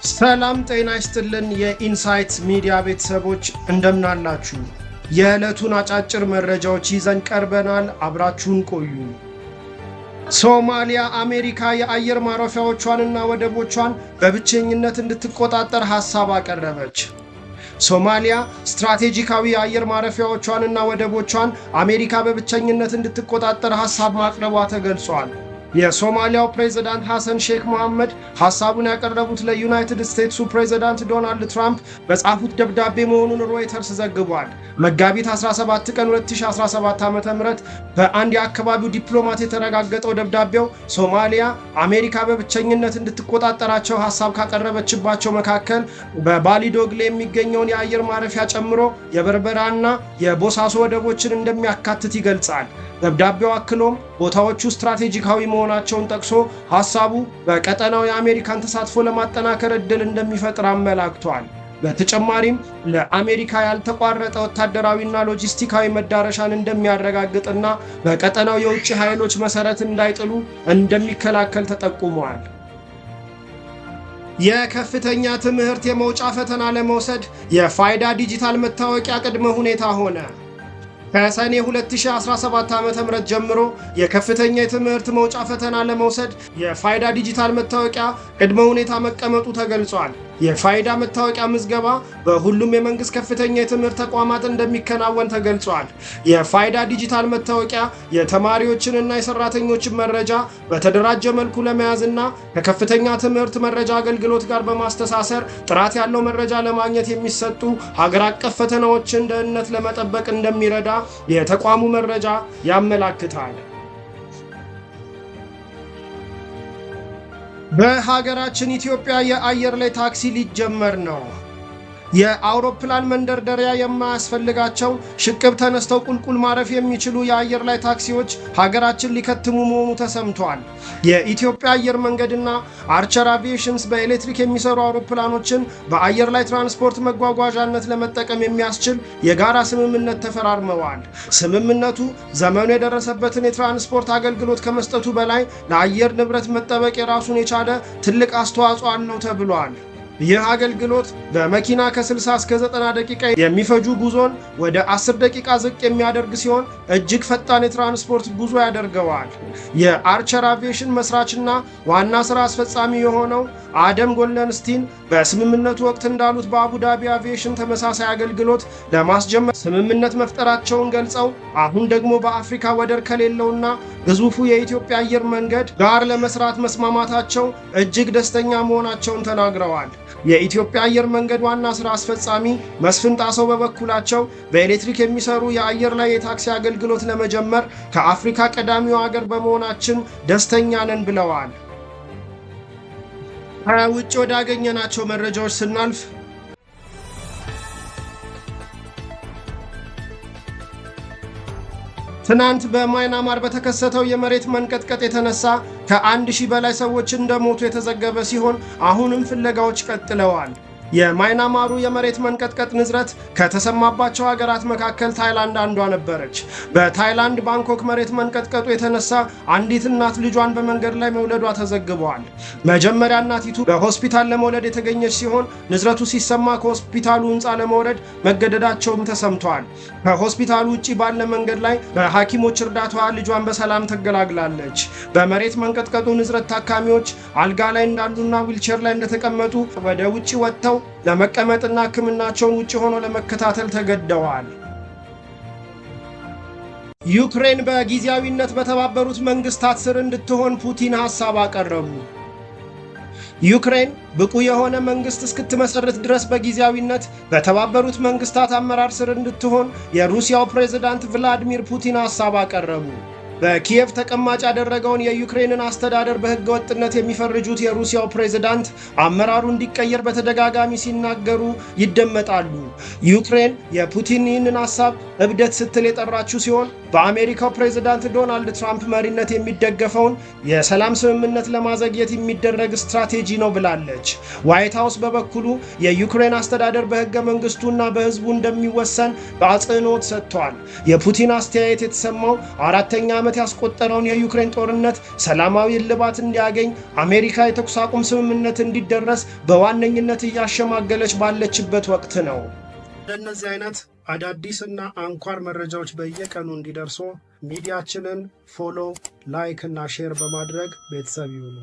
ሰላም ጤና ይስጥልን የኢንሳይት ሚዲያ ቤተሰቦች እንደምን አላችሁ? የዕለቱን አጫጭር መረጃዎች ይዘን ቀርበናል። አብራችሁን ቆዩ። ሶማሊያ አሜሪካ የአየር ማረፊያዎቿንና ወደቦቿን በብቸኝነት እንድትቆጣጠር ሐሳብ አቀረበች። ሶማሊያ ስትራቴጂካዊ የአየር ማረፊያዎቿንና ወደቦቿን አሜሪካ በብቸኝነት እንድትቆጣጠር ሐሳብ ማቅረቧ ተገልጿል። የሶማሊያው ፕሬዝዳንት ሐሰን ሼክ መሐመድ ሐሳቡን ያቀረቡት ለዩናይትድ ስቴትሱ ፕሬዝዳንት ዶናልድ ትራምፕ በጻፉት ደብዳቤ መሆኑን ሮይተርስ ዘግቧል። መጋቢት 17 ቀን 2017 ዓ.ም በአንድ የአካባቢው ዲፕሎማት የተረጋገጠው ደብዳቤው ሶማሊያ አሜሪካ በብቸኝነት እንድትቆጣጠራቸው ሐሳብ ካቀረበችባቸው መካከል በባሊዶግሌ የሚገኘውን የአየር ማረፊያ ጨምሮ የበርበራና የቦሳሶ ወደቦችን እንደሚያካትት ይገልጻል። ደብዳቤው አክሎም ቦታዎቹ ስትራቴጂካዊ መሆናቸውን ጠቅሶ ሐሳቡ በቀጠናው የአሜሪካን ተሳትፎ ለማጠናከር ዕድል እንደሚፈጥር አመላክቷል። በተጨማሪም ለአሜሪካ ያልተቋረጠ ወታደራዊና ሎጂስቲካዊ መዳረሻን እንደሚያረጋግጥና በቀጠናው የውጭ ኃይሎች መሰረት እንዳይጥሉ እንደሚከላከል ተጠቁሟል። የከፍተኛ ትምህርት የመውጫ ፈተና ለመውሰድ የፋይዳ ዲጂታል መታወቂያ ቅድመ ሁኔታ ሆነ። ከሰኔ 2017 ዓ.ም ጀምሮ የከፍተኛ የትምህርት መውጫ ፈተና ለመውሰድ የፋይዳ ዲጂታል መታወቂያ ቅድመ ሁኔታ መቀመጡ ተገልጿል። የፋይዳ መታወቂያ ምዝገባ በሁሉም የመንግስት ከፍተኛ የትምህርት ተቋማት እንደሚከናወን ተገልጿል። የፋይዳ ዲጂታል መታወቂያ የተማሪዎችንና የሰራተኞችን መረጃ በተደራጀ መልኩ ለመያዝና ከከፍተኛ ትምህርት መረጃ አገልግሎት ጋር በማስተሳሰር ጥራት ያለው መረጃ ለማግኘት የሚሰጡ ሀገር አቀፍ ፈተናዎችን ደህንነት ለመጠበቅ እንደሚረዳ የተቋሙ መረጃ ያመላክታል። በሀገራችን ኢትዮጵያ የአየር ላይ ታክሲ ሊጀመር ነው። የአውሮፕላን መንደርደሪያ የማያስፈልጋቸው ሽቅብ ተነስተው ቁልቁል ማረፍ የሚችሉ የአየር ላይ ታክሲዎች ሀገራችን ሊከትሙ መሆኑ ተሰምቷል። የኢትዮጵያ አየር መንገድና አርቸር አቪዬሽንስ በኤሌክትሪክ የሚሰሩ አውሮፕላኖችን በአየር ላይ ትራንስፖርት መጓጓዣነት ለመጠቀም የሚያስችል የጋራ ስምምነት ተፈራርመዋል። ስምምነቱ ዘመኑ የደረሰበትን የትራንስፖርት አገልግሎት ከመስጠቱ በላይ ለአየር ንብረት መጠበቅ የራሱን የቻለ ትልቅ አስተዋጽኦ አለው ተብሏል። ይህ አገልግሎት በመኪና ከ60 እስከ 90 ደቂቃ የሚፈጁ ጉዞን ወደ 10 ደቂቃ ዝቅ የሚያደርግ ሲሆን እጅግ ፈጣን የትራንስፖርት ጉዞ ያደርገዋል። የአርቸር አቪዬሽን መስራችና ዋና ስራ አስፈጻሚ የሆነው አደም ጎልደንስቲን በስምምነቱ ወቅት እንዳሉት በአቡዳቢ አቪዬሽን ተመሳሳይ አገልግሎት ለማስጀመር ስምምነት መፍጠራቸውን ገልጸው አሁን ደግሞ በአፍሪካ ወደር ከሌለውና ግዙፉ የኢትዮጵያ አየር መንገድ ጋር ለመስራት መስማማታቸው እጅግ ደስተኛ መሆናቸውን ተናግረዋል። የኢትዮጵያ አየር መንገድ ዋና ስራ አስፈጻሚ መስፍን ጣሰው በበኩላቸው በኤሌክትሪክ የሚሰሩ የአየር ላይ የታክሲ አገልግሎት ለመጀመር ከአፍሪካ ቀዳሚው ሀገር በመሆናችን ደስተኛ ነን ብለዋል። ከውጭ ወዳገኘናቸው መረጃዎች ስናልፍ ትናንት በማይናማር በተከሰተው የመሬት መንቀጥቀጥ የተነሳ ከ1000 በላይ ሰዎች እንደሞቱ የተዘገበ ሲሆን አሁንም ፍለጋዎች ቀጥለዋል። የማይናማሩ የመሬት መንቀጥቀጥ ንዝረት ከተሰማባቸው ሀገራት መካከል ታይላንድ አንዷ ነበረች። በታይላንድ ባንኮክ መሬት መንቀጥቀጡ የተነሳ አንዲት እናት ልጇን በመንገድ ላይ መውለዷ ተዘግቧል። መጀመሪያ እናቲቱ በሆስፒታል ለመውለድ የተገኘች ሲሆን ንዝረቱ ሲሰማ ከሆስፒታሉ ሕንፃ ለመውረድ መገደዳቸውም ተሰምቷል። ከሆስፒታሉ ውጭ ባለ መንገድ ላይ በሐኪሞች እርዳታ ልጇን በሰላም ተገላግላለች። በመሬት መንቀጥቀጡ ንዝረት ታካሚዎች አልጋ ላይ እንዳሉና ዊልቸር ላይ እንደተቀመጡ ወደ ውጭ ወጥተው ለመቀመጥና ሕክምናቸውን ውጭ ሆኖ ለመከታተል ተገደዋል። ዩክሬን በጊዜያዊነት በተባበሩት መንግስታት ስር እንድትሆን ፑቲን ሐሳብ አቀረቡ። ዩክሬን ብቁ የሆነ መንግስት እስክትመሰርት ድረስ በጊዜያዊነት በተባበሩት መንግስታት አመራር ስር እንድትሆን የሩሲያው ፕሬዝዳንት ቭላዲሚር ፑቲን ሐሳብ አቀረቡ። በኪየቭ ተቀማጭ ያደረገውን የዩክሬንን አስተዳደር በህገ ወጥነት የሚፈርጁት የሩሲያው ፕሬዝዳንት አመራሩ እንዲቀየር በተደጋጋሚ ሲናገሩ ይደመጣሉ። ዩክሬን የፑቲን ይህንን ሐሳብ እብደት ስትል የጠራችው ሲሆን በአሜሪካው ፕሬዝዳንት ዶናልድ ትራምፕ መሪነት የሚደገፈውን የሰላም ስምምነት ለማዘግየት የሚደረግ ስትራቴጂ ነው ብላለች። ዋይት ሃውስ በበኩሉ የዩክሬን አስተዳደር በህገ መንግስቱና በህዝቡ እንደሚወሰን በአጽንኦት ሰጥቷል። የፑቲን አስተያየት የተሰማው 4ኛ ዓመት ዓመት ያስቆጠረውን የዩክሬን ጦርነት ሰላማዊ እልባት እንዲያገኝ አሜሪካ የተኩስ አቁም ስምምነት እንዲደረስ በዋነኝነት እያሸማገለች ባለችበት ወቅት ነው። እንደነዚህ አይነት አዳዲስና አንኳር መረጃዎች በየቀኑ እንዲደርሱ ሚዲያችንን ፎሎ፣ ላይክ እና ሼር በማድረግ ቤተሰብ ይሁኑ።